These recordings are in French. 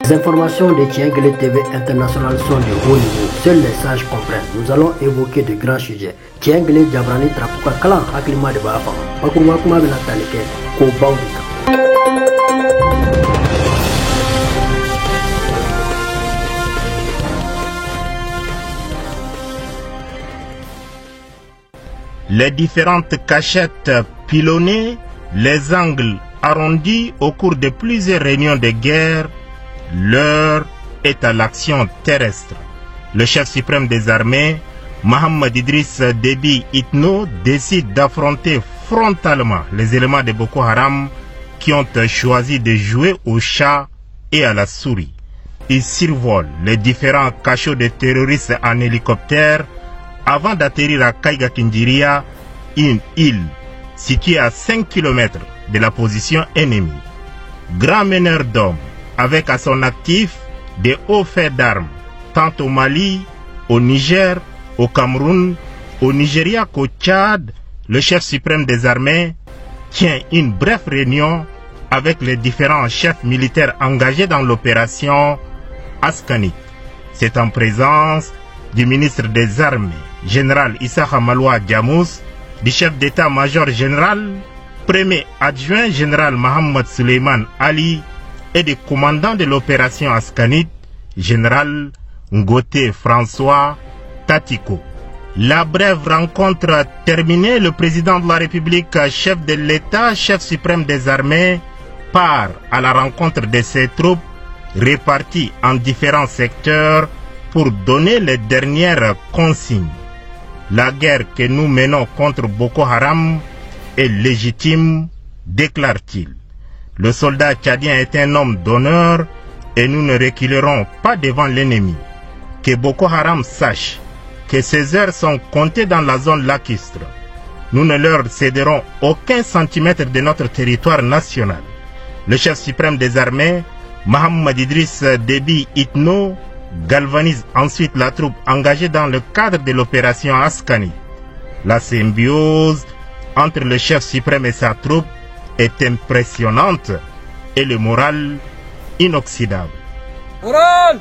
Les informations de Tienglé TV International sont de haut niveau. Seuls les sages comprennent. Nous allons évoquer de grands sujets. Tienglé Jabrani Trapuka Kalan Haklima de Bafa. Makuma Kuma Benataleke. Kobambika. Les différentes cachettes pilonnées, les angles arrondis au cours de plusieurs réunions de guerre, l'heure est à l'action terrestre. Le chef suprême des armées, Mohamed Idriss Déby Itno, décide d'affronter frontalement les éléments de Boko Haram qui ont choisi de jouer au chat et à la souris. Il survole les différents cachots de terroristes en hélicoptère avant d'atterrir à Kaiga Kindiria, une île située à 5 km de la position ennemie. Grand meneur d'hommes, avec à son actif des hauts faits d'armes, tant au Mali, au Niger, au Cameroun, au Nigeria qu'au Tchad, le chef suprême des armées tient une brève réunion avec les différents chefs militaires engagés dans l'opération Askanit. C'est en présence du ministre des Armées, général Issa Hamaloua Djamous, du chef d'état-major général, premier adjoint général Mohamed Suleiman Ali et du commandant de l'opération Askanit, général Ngoté François Tatiko. La brève rencontre terminée, le président de la République, chef de l'État, chef suprême des armées, part à la rencontre de ses troupes réparties en différents secteurs pour donner les dernières consignes. La guerre que nous menons contre Boko Haram est légitime, déclare-t-il. Le soldat tchadien est un homme d'honneur et nous ne reculerons pas devant l'ennemi. Que Boko Haram sache que ses heures sont comptées dans la zone lacustre. Nous ne leur céderons aucun centimètre de notre territoire national. Le chef suprême des armées, Mohamed Idriss Déby Itno, galvanise ensuite la troupe engagée dans le cadre de l'opération Askanit. La symbiose entre le chef suprême et sa troupe est impressionnante et le moral inoxydable. Moral!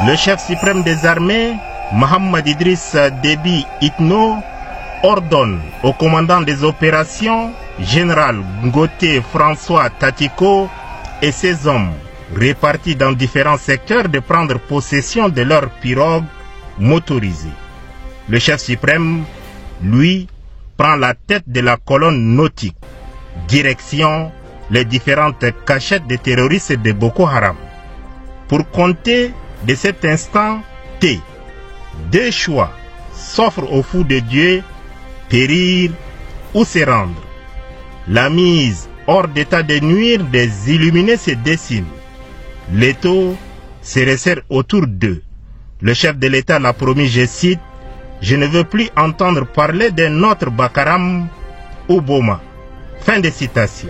Le chef suprême des armées, Mohamed Idriss Déby Itno, ordonne au commandant des opérations, général Ngoté François Tatiko, et ses hommes répartis dans différents secteurs de prendre possession de leurs pirogues motorisées. Le chef suprême, lui, prend la tête de la colonne nautique, direction les différentes cachettes des terroristes de Boko Haram. Pour compter de cet instant T, deux choix s'offrent au fou de Dieu, périr ou se rendre. La mise hors d'état de nuire des illuminés se dessine. L'étau se resserre autour d'eux. Le chef de l'État l'a promis, je cite, « Je ne veux plus entendre parler d'un autre Bakaram ou Boma ». Fin de citation.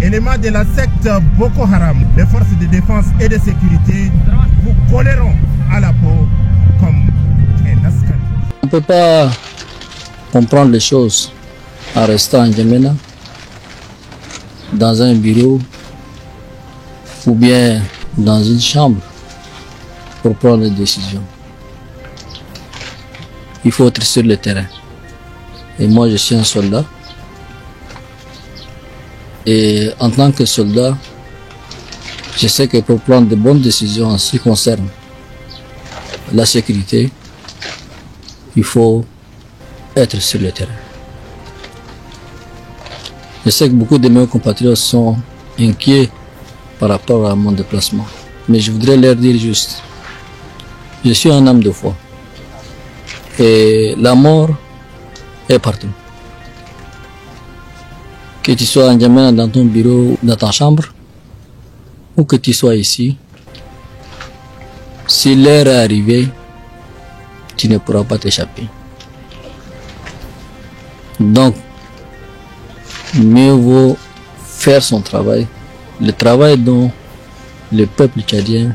Éléments de la secte Boko Haram, les forces de défense et de sécurité vous colleront à la peau comme un Askan. On ne peut pas comprendre les choses en restant en Djamena, dans un bureau ou bien dans une chambre pour prendre des décisions. Il faut être sur le terrain. Et moi, je suis un soldat. Et en tant que soldat, je sais que pour prendre de bonnes décisions en ce qui concerne la sécurité, il faut être sur le terrain. Je sais que beaucoup de mes compatriotes sont inquiets par rapport à mon déplacement. Mais je voudrais leur dire juste, je suis un homme de foi. Et la mort est partout. Que tu sois en Djamena dans ton bureau, dans ta chambre, où que tu sois ici, si l'heure est arrivée, tu ne pourras pas t'échapper. Donc, mieux vaut faire son travail, le travail dont le peuple tchadien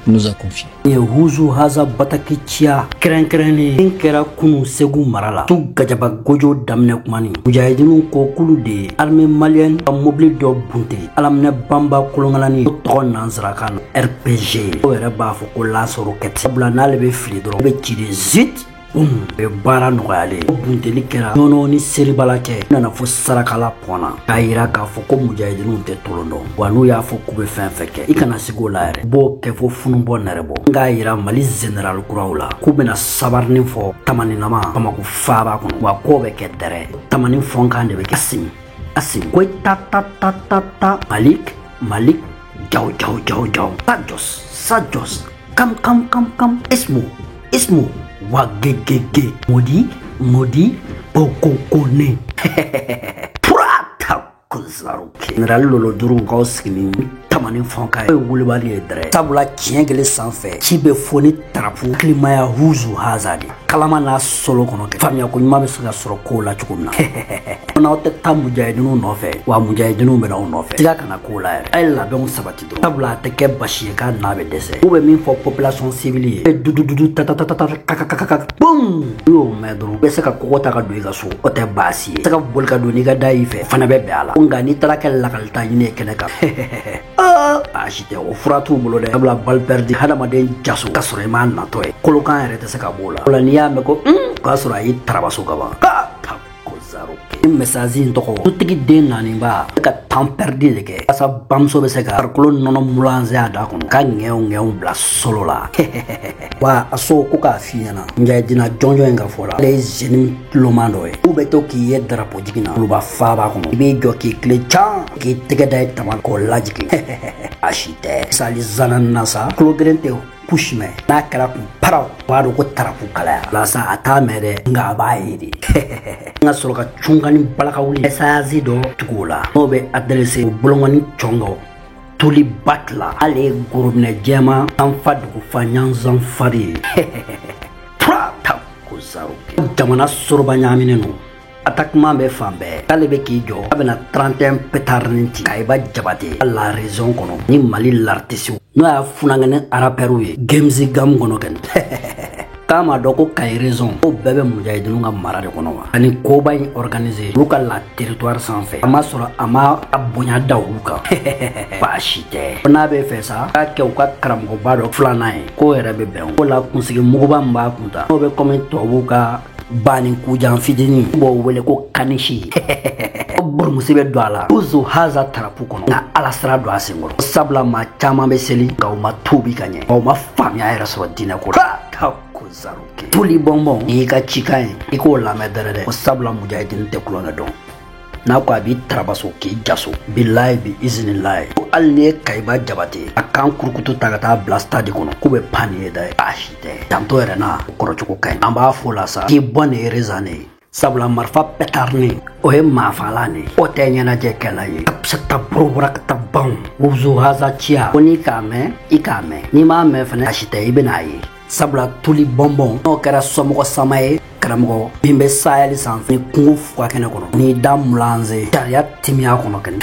nous a confié. Huzu haza bataki chia keren kera kunu segu marala tu gajaba gojo damne kumani mujahidinu ko kulu de armée malienne mobile do bunte alamne bamba kulongalani to nanzrakan RPG o yɛrɛ b'a fɔ ko lasoro kɛti sabula n'ale bɛ fili dɔrɔn bɛ ci de zit be baara nɔgɔyalen o bunteli kɛra nɔnɔ ni seribala kɛ nana fɔ sarakala pɔnna k'a yira k'a fɔ ko mujahidinu tɛ tolon dɔn wa n'u y'a fɔ k'u bɛ fɛn fɛn kɛ I kana sigi o la yɛrɛ b'o kɛ fo funubɔ nɛrɛ bɔ n k'a yira Mali général kuraw la k'u bɛna sabarinin fɔ tamaninama Bamako faaba kɔnɔ wa k'o bɛ kɛ dɛrɛ tamanin fɔnkan de bɛ kɛ Assimi ko ta Malik jaw sajos kam ismu wa gegege modi bokokone prata kuzaruke general lolo duru ngaw sigini tamanin fonka e wulibali e dre sabula tiengele sanfɛ ci bɛ foni tarapu klimaya huzu hazadi kalama na solo kono ke famia ko nyuma bɛ se ka sɔrɔ ko la cogo min na n'aw tɛ taa mujahidinu nɔfɛ wa mujahidinu bɛ n'aw nɔfɛ siga kana ko la yɛrɛ a ye labɛnw sabati dɔrɔn sabula a tɛ kɛ basi ye k'a n'a bɛ dɛsɛ u bɛ min fɔ population civile ye e dududu kaka bum y'o mɛn dɔrɔn u bɛ se ka kɔgɔ ta ka don I ka so o tɛ baasi ye se ka boli ka don n'i ka da I fɛ fana bɛ bɛn a la nka n'i taara kɛ lakalita ɲini ye kɛnɛ kan baasi tɛ o fura t'u bolo dɛ sabula bal perdi hadamaden jaso ka sɔrɔ I m'a natɔ ye kolokan yɛrɛ tɛ se ka b'o la o la n'i y'a mɛn ko o y'a sɔrɔ a y'i tarabaso ka ban ni message in tɔgɔ dutigi den naaniba ka temps perdu de kɛ asa bamuso bɛ se ka farikolo nɔnɔ mulanze a da kɔnɔ ka ŋɛw bila solo la wa a so ko k'a f'i ɲɛna mujahidina jɔnjɔn in ka fɔ la ale ye jeune loman dɔ ye u bɛ to k'i ye drapeau jigin na oluba faaba kɔnɔ I b'i jɔ k'i tile can k'i tɛgɛ da I tama k'o lajigin a si tɛ sali zanani na sa tulo geren tɛ push mɛ n'a kɛra kun paraw b'a dɔn ko tarapu kalaya walasa a t'a mɛn dɛ nka a b'a ye de n ka sɔrɔ ka cungani balaka wuli esayazi dɔ tugu o la n'o bɛ adresse o bolongɔni cɔngɔ toli batla ale ye gorobinɛ jɛma sanfa dugu fa ɲanzan fari prata ko zaro jamana soroba ɲaaminen no attaquement bɛ fan bɛɛ k'ale bɛ k'i jɔ a bɛna 31 pétards ci Kayiba Jabate la raison kɔnɔ ni Mali l'artiste n'o y'a funangɛnɛ rapɛrw ye Gemzi Gam kɔnɔ kɛnɛ k'a ma dɔn ko Kayi raison o bɛɛ bɛ mujahidinu ka mara de kɔnɔ wa ani koba in organisé olu ka la territoire sanfɛ a ma sɔrɔ a ma a bonya da olu kan baasi tɛ n'a bɛ fɛ sa k'a kɛ u ka karamɔgɔba dɔ filanan ye k'o yɛrɛ bɛ bɛn o la kunsigi muguba min b'a kun ta n'o bɛ komi tubabuw ka bani kujan fitinin b'o wele ko kanishi burumusi bɛ don a la Huzu haza tarapu kɔnɔ nka ala sira don a senkɔrɔ sabula maa caman bɛ seli nka u ma tuubi ka ɲɛ wa u ma faamuya yɛrɛ sɔrɔ diinɛ ko la ko zaruke tuli bɔnbɔn n'i ka cikan ye I k'o lamɛn dɛrɛ dɛ ko sabula mujahidinu tɛ kulonkɛ dɔn n'a ko a b'i tarabaso k'i jaso bilayi bi izinilayi ko hali n'i ye Kayiba Jabate a kan kurukutu ta ka taa bila stade kɔnɔ k'u bɛ pan nin ye dɛ baasi tɛ janto yɛrɛ na o kɔrɔcogo ka ɲi an b'a fɔ la sa k'i bɔ nin ye rezan ye sabula marifa pɛtarni o ye maafala ne o tɛ ɲɛnajɛ kɛla ye ka se ka burubura ka taa ban Huzu haza ciya ko n'i k'a mɛn I k'a mɛn n'i m'a mɛn fɛnɛ baasi tɛ I bɛn'a ye sabula tuli bɔnbɔn n'o kɛra somɔgɔ sama ye karamɔgɔ min bɛ sayɛli sanfɛ ni kungo fuga kɛnɛ kɔnɔ n'i da mulanze sariya timiya kɔnɔ kɛnɛ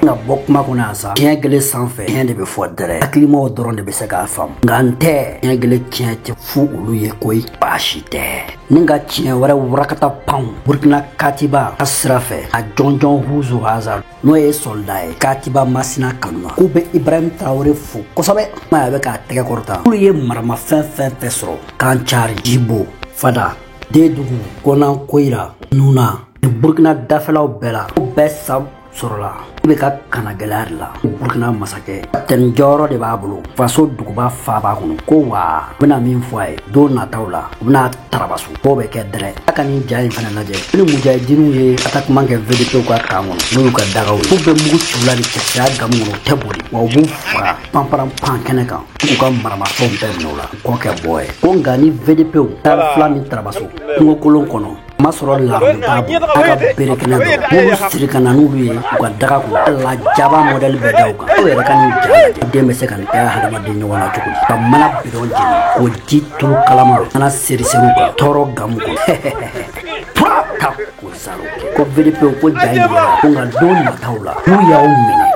nka bɔ kuma kɔnɔ yan sa tiɲɛ gele sanfɛ tiɲɛ de bɛ fɔ dɛrɛ hakilimaw dɔrɔn de bɛ se k'a faamu nka n tɛ tiɲɛ gele tiɲɛ tɛ fu olu ye koyi baasi tɛ ni ka tiɲɛ wɛrɛ warakata pan Burkina Katiba ka sira fɛ a jɔnjɔn Huzu haza n'o ye soldat ye Katiba Masina kanuna k'u bɛ Ibrahim Traoré fo kosɛbɛ maa bɛ k'a tɛgɛ kɔrɔta olu ye maramafɛn fɛn sɔrɔ kan cari Jibo Fada Dedugu Konan Koyira Nuna ni Burkina dafɛlaw bɛɛ la o bɛɛ sa sɔrɔla I bɛ ka kana gɛlɛya de la Burkina masakɛ capitaine jɔyɔrɔ de b'a bolo faso duguba faaba kɔnɔ ko wa u bɛna min fɔ a ye don nataw la u bɛna tarabaso k'o bɛ kɛ dɛrɛ a ka nin ja in fana lajɛ ni mujahidinu ye attaquement kɛ VDP ka kan kɔnɔ n'o y'u ka dagaw ye k'u bɛ mugu ci u la ni cɛsɛya gamu kɔnɔ u tɛ boli wa u b'u faga panparan pan kɛnɛ kan k'u ka maramafɛnw bɛɛ minɛ u la k'o kɛ bɔ ye ko nka ni VDP taara fila ni tarabaso kungo kolon kɔnɔ masoro la aka berekena do sirikana nulu ye uka daga ko la jaba model be dawka o yere kan jaba dembe se kan ta hadama de nyona tuku ka mana bidon jini ko jitu kalama ana siriseru ka toro gamu ko ta ko saro ko velipe ko jayi ko ngal don matawla du ya ummina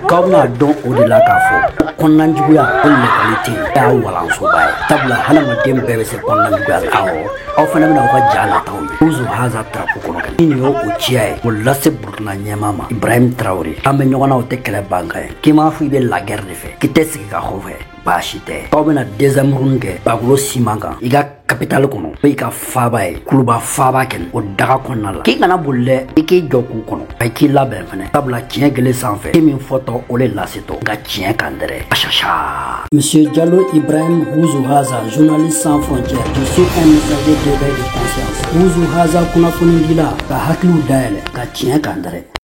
kawna don o de la ka fo konnan juguya ko le qualité ya wala so bay tabla halama dembe be se konnan juguya awo aw fana bina ko jana tawye uzu haza trapu kono ni yo o chiae o lasse burkina nyamama Ibrahim Traoré ambe nyona o te kele bangaye kima fu be la guerre de fait kitesi ka khove bashite aw bina dezamrunge bagulo simanga iga capital kono be ka faba e kuluba faba ken o daga konna la ki kana bolle iki joku kono ay ki laben fane tabla tien gele sanfé kimi photo o le lasito ga tien kandere achacha Monsieur Diallo Ibrahim Ouzou Haza journaliste sans frontières je suis un messager d'éveil de conscience Ouzou Haza kuna kunindila ka haklu daele ka tien kandere